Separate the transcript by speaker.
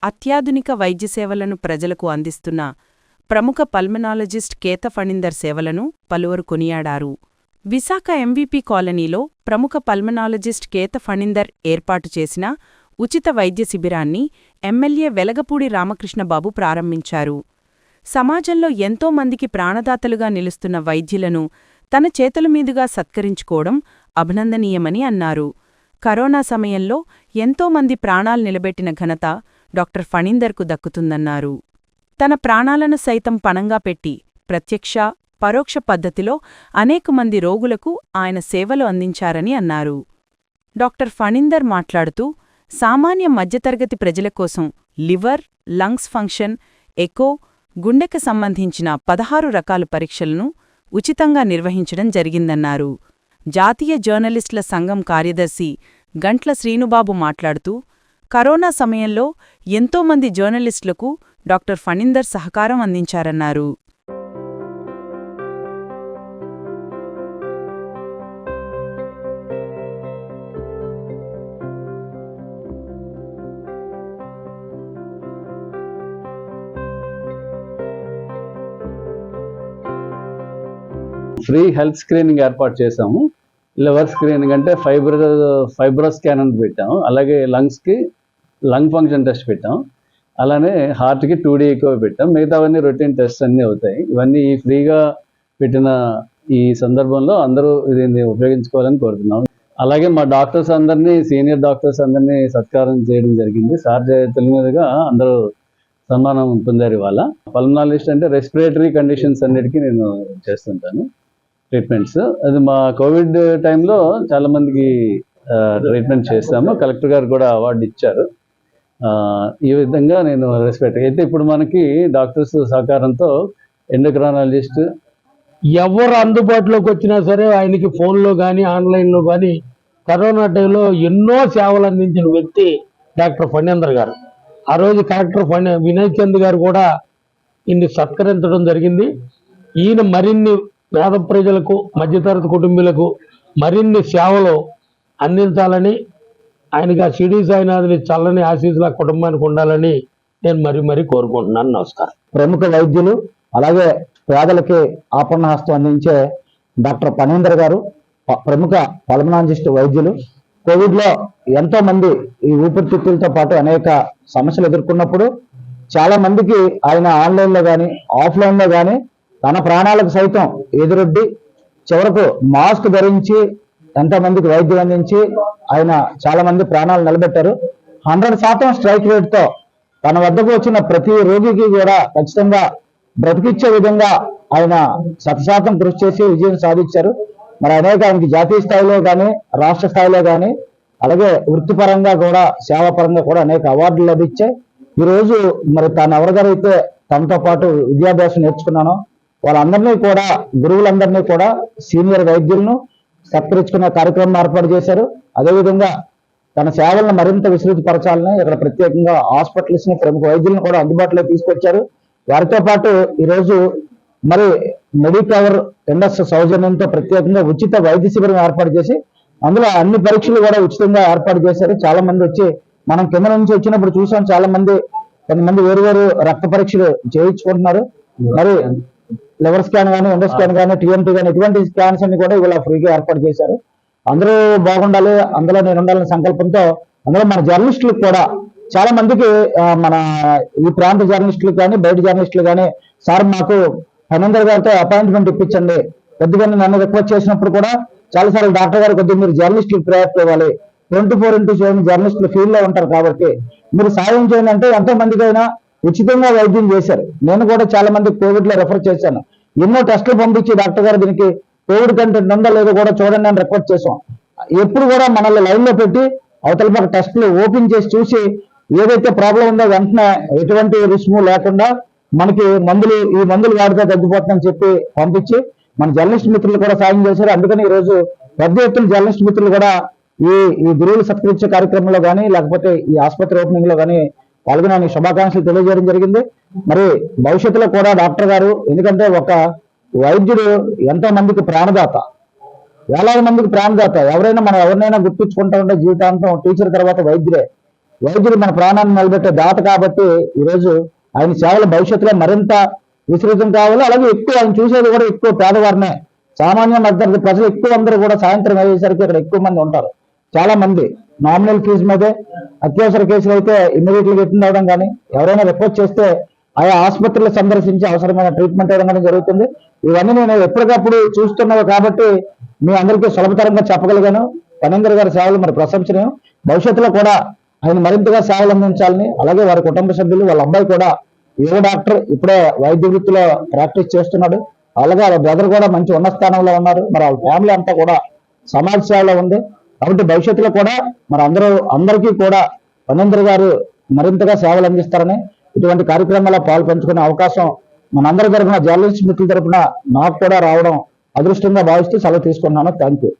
Speaker 1: అత్యాధునిక వైద్య సేవలను ప్రజలకు అందిస్తున్న ప్రముఖ పల్మనాలజిస్ట్ కేత ఫణీందర్ సేవలను పలువురు కొనియాడారు. విశాఖ ఎంవీపీ కాలనీలో ప్రముఖ పల్మనాలజిస్ట్ కేత ఫణీందర్ ఏర్పాటు చేసిన ఉచిత వైద్య శిబిరాన్ని ఎమ్మెల్యే వెలగపూడి రామకృష్ణబాబు ప్రారంభించారు. సమాజంలో ఎంతో మందికి ప్రాణదాతలుగా నిలుస్తున్న వైద్యులను తన చేతుల మీదుగా సత్కరించుకోవడం అభినందనీయమని అన్నారు. కరోనా సమయంలో ఎంతోమంది ప్రాణాలు నిలబెట్టిన ఘనత డాక్టర్ ఫణీందర్కు దక్కుతుందన్నారు. తన ప్రాణాలను సైతం పణంగా పెట్టి ప్రత్యక్ష, పరోక్ష పద్ధతిలో అనేక మంది రోగులకు ఆయన సేవలు అందించారని అన్నారు. డాక్టర్ ఫణీందర్ మాట్లాడుతూ, సామాన్య మధ్యతరగతి ప్రజల కోసం లివర్, లంగ్స్ ఫంక్షన్, ఎకో, గుండెకు సంబంధించిన 16 రకాల పరీక్షలను ఉచితంగా నిర్వహించడం జరిగిందన్నారు. జాతీయ జర్నలిస్టుల సంఘం కార్యదర్శి గంట్ల శ్రీనుబాబు మాట్లాడుతూ, కరోనా సమయంలో ఎంతోమంది జర్నలిస్టులకు డాక్టర్ ఫణీందర్ సహకారం అందించారన్నారు.
Speaker 2: ఫ్రీ హెల్త్ స్క్రీనింగ్ ఏర్పాటు చేశాము. లివర్ స్క్రీనింగ్ అంటే ఫైబ్రో స్కాన్ అని పెట్టాము. అలాగే లంగ్స్కి లంగ్ ఫంక్షన్ టెస్ట్ పెట్టాం. అలానే హార్ట్కి 2D ఎకో పెట్టాం. మిగతావన్నీ రొటీన్ టెస్ట్ అన్నీ అవుతాయి. ఇవన్నీ ఫ్రీగా పెట్టిన ఈ సందర్భంలో అందరూ దీన్ని ఉపయోగించుకోవాలని కోరుతున్నాం. అలాగే మా డాక్టర్స్ అందరినీ, సీనియర్ డాక్టర్స్ అందరినీ సత్కారం చేయడం జరిగింది. సార్ చేతుల మీదుగా అందరూ సన్మానం పొందారు ఇవాళ. పల్మనాలజిస్ట్ అంటే రెస్పిరేటరీ కండిషన్స్ అన్నిటికీ నేను చేస్తుంటాను ట్రీట్మెంట్స్. అది మా కోవిడ్ టైంలో చాలామందికి ట్రీట్మెంట్ చేస్తాము. కలెక్టర్ గారు కూడా అవార్డు ఇచ్చారు. ఈ విధంగా నేను రెస్పిరేటరీ అయితే ఇప్పుడు మనకి డాక్టర్స్ సహకారంతో ఎండోక్రైనాలజిస్ట్
Speaker 3: ఎవరు అందుబాటులోకి వచ్చినా సరే ఆయనకి ఫోన్లో కానీ ఆన్లైన్లో కానీ కరోనా టైంలో ఎన్నో సేవలు అందించిన వ్యక్తి డాక్టర్ ఫణీందర్ గారు. ఆ రోజు కలెక్టర్ వినయ్ చంద్ గారు కూడా ఇన్ని సత్కరించడం జరిగింది. ఈయన మరిన్ని పేద ప్రజలకు, మధ్యతరగతి కుటుంబీలకు మరిన్ని సేవలు అందించాలని, ఆయనకి ఆ షిరిడి సాయినాథుని చల్లని ఆశీస్సులు ఆ కుటుంబానికి ఉండాలని నేను మరీ కోరుకుంటున్నాను. నమస్కారం.
Speaker 4: ప్రముఖ వైద్యులు, అలాగే పేదలకి ఆపన్నహస్తం అందించే డాక్టర్ ఫణీందర్ గారు ప్రముఖ పల్మనాలజిస్ట్ వైద్యులు. కోవిడ్లో ఎంతో మంది ఈ ఊపిరితిత్తులతో పాటు అనేక సమస్యలు ఎదుర్కొన్నప్పుడు చాలా మందికి ఆయన ఆన్లైన్లో కానీ ఆఫ్లైన్లో కానీ తన ప్రాణాలకు సైతం ఎదురొడ్డి చివరకు మాస్క్ ధరించి ఎంతోమందికి వైద్యం అందించి ఆయన చాలా మంది ప్రాణాలు నిలబెట్టారు. 100% స్ట్రైక్ రేట్తో తన వద్దకు వచ్చిన ప్రతి రోగికి కూడా ఖచ్చితంగా బ్రతికిచ్చే విధంగా ఆయన 100% కృషి చేసి విజయం సాధించారు. మరి అనేక ఆయనకి జాతీయ స్థాయిలో కానీ రాష్ట్ర స్థాయిలో కానీ అలాగే వృత్తిపరంగా కూడా సేవాపరంగా కూడా అనేక అవార్డులు లభించాయి. ఈరోజు మరి తాను ఎవరిగారైతే తనతో పాటు విద్యాభ్యాసం నేర్చుకున్నానో వాళ్ళందరినీ కూడా, గురువులందరినీ కూడా, సీనియర్ వైద్యులను సత్కరించుకునే కార్యక్రమం ఏర్పాటు చేశారు. అదేవిధంగా తన సేవలను మరింత విస్తృతపరచాలని ఇక్కడ ప్రత్యేకంగా హాస్పిటల్స్ని, ప్రముఖ వైద్యులను కూడా అందుబాటులో తీసుకొచ్చారు. వారితో పాటు ఈరోజు మరి మెడికవర్ ఇండస్ సౌజన్యంతో ప్రత్యేకంగా ఉచిత వైద్య శిబిరం ఏర్పాటు చేసి అందులో అన్ని పరీక్షలు కూడా ఉచితంగా ఏర్పాటు చేశారు. చాలా మంది వచ్చి మనం కింద నుంచి వచ్చినప్పుడు చూసాం, చాలా మంది కొంతమంది వేరు రక్త పరీక్షలు చేయించుకుంటున్నారు. మరి లివర్ స్కాన్ కానీ, ఎండో స్కాన్ కానీ, టీఎంటీ కానీ ఇటువంటి స్కాన్స్ అన్ని కూడా ఇలా ఫ్రీగా ఏర్పాటు చేశారు. అందరూ బాగుండాలి, అందులో నేను ఉండాలనే సంకల్పంతో అందులో మన జర్నలిస్టులకు కూడా చాలా మందికి, మన ఈ ప్రాంత జర్నలిస్టులకు కానీ బయట జర్నలిస్టులు కానీ, సార్ మాకు ఫణీందర్ గారితో అపాయింట్మెంట్ ఇప్పించండి కొద్దిగా నన్ను రిక్వెస్ట్ చేసినప్పుడు కూడా చాలాసార్లు డాక్టర్ గారు కొద్దిగా మీరు జర్నలిస్టులు ప్రయారిటీ ఇవ్వాలి, 24/7 జర్నలిస్టులు ఫీల్డ్లో ఉంటారు కాబట్టి మీరు సాయం చేయండి అంటే ఎంతో మందికైనా ఉచితంగా వైద్యం చేశారు. నేను కూడా చాలా మంది కోవిడ్లో రెఫర్ చేశాను. ఎన్నో టెస్టులు పంపించి డాక్టర్ గారు దీనికి కోవిడ్ కంటెంట్ ఉందో లేదో కూడా చూడండి అని రిక్వెస్ట్ చేసాం. ఎప్పుడు కూడా మనల్ని లైన్లో పెట్టి అవతల పక్క టెస్టులు ఓపెన్ చేసి చూసి ఏదైతే ప్రాబ్లం ఉందో వెంటనే ఎటువంటి రుసుము లేకుండా మనకి ఈ మందులు వాడితే తగ్గిపోతుందని చెప్పి పంపించి మన జర్నలిస్ట్ మిత్రులు కూడా సాయం చేశారు. అందుకని ఈరోజు పెద్ద ఎత్తున జర్నలిస్ట్ మిత్రులు కూడా ఈ గురువులు సత్కరించే కార్యక్రమంలో కానీ లేకపోతే ఈ ఆసుపత్రి ఓపెనింగ్ లో కానీ పాల్గొని శుభాకాంక్షలు తెలియజేయడం జరిగింది. మరి భవిష్యత్తులో కూడా డాక్టర్ గారు, ఎందుకంటే ఒక వైద్యుడు ఎంతో మందికి ప్రాణదాత, వేలాది మందికి ప్రాణదాత. ఎవరైనా మనం ఎవరినైనా గుర్తించుకుంటా ఉంటే జీవితాంతం టీచర్ తర్వాత వైద్యుడే. వైద్యులు మన ప్రాణాన్ని నిలబెట్టే దాత కాబట్టి ఈరోజు ఆయన సేవల భవిష్యత్తులో మరింత విస్తృతం కావాలి. అలాగే ఎక్కువ ఆయన చూసేది కూడా ఎక్కువ పేదవారినే, సామాన్య మధ్యతరగతి ప్రజలు ఎక్కువ అందరూ కూడా సాయంత్రం అయ్యేసరికి ఇక్కడ ఎక్కువ మంది ఉంటారు. చాలా మంది నామినల్ ఫీజు మీదే, అత్యవసర కేసులు అయితే ఇమ్మీడియట్గా అటెండ్ అవ్వడం కానీ, ఎవరైనా రిపోర్ట్ చేస్తే ఆయా ఆసుపత్రులు సందర్శించి అవసరమైన ట్రీట్మెంట్ ఇవ్వడం కానీ జరుగుతుంది. ఇవన్నీ నేను ఎప్పటికప్పుడు చూస్తున్నాను కాబట్టి మీ అందరికీ సులభతరంగా చెప్పగలిగాను. ఫణీందర్ గారి సేవలు మరి ప్రశంసనీయం. భవిష్యత్తులో కూడా ఆయన మరింతగా సేవలు అందించాలని, అలాగే వారి కుటుంబ సభ్యులు, వాళ్ళ అబ్బాయి కూడా యువ డాక్టర్, ఇప్పుడే వైద్య వృత్తిలో ప్రాక్టీస్ చేస్తున్నాడు. అలాగే వాళ్ళ బ్రదర్ కూడా మంచి ఉన్నత స్థానంలో ఉన్నారు. మరి వాళ్ళ ఫ్యామిలీ అంతా కూడా సమాజ సేవలో ఉంది. కాబట్టి భవిష్యత్తులో కూడా మరి అందరికీ కూడా ఫణీందర్ గారు మరింతగా సేవలు అందిస్తారని, ఇటువంటి కార్యక్రమాల్లో పాల్పంచుకునే అవకాశం మనందరి తరఫున, జర్నలిస్ట్ మిత్రుల తరఫున నాకు కూడా రావడం అదృష్టంగా భావిస్తూ సెలవు తీసుకున్నాను. Thank you.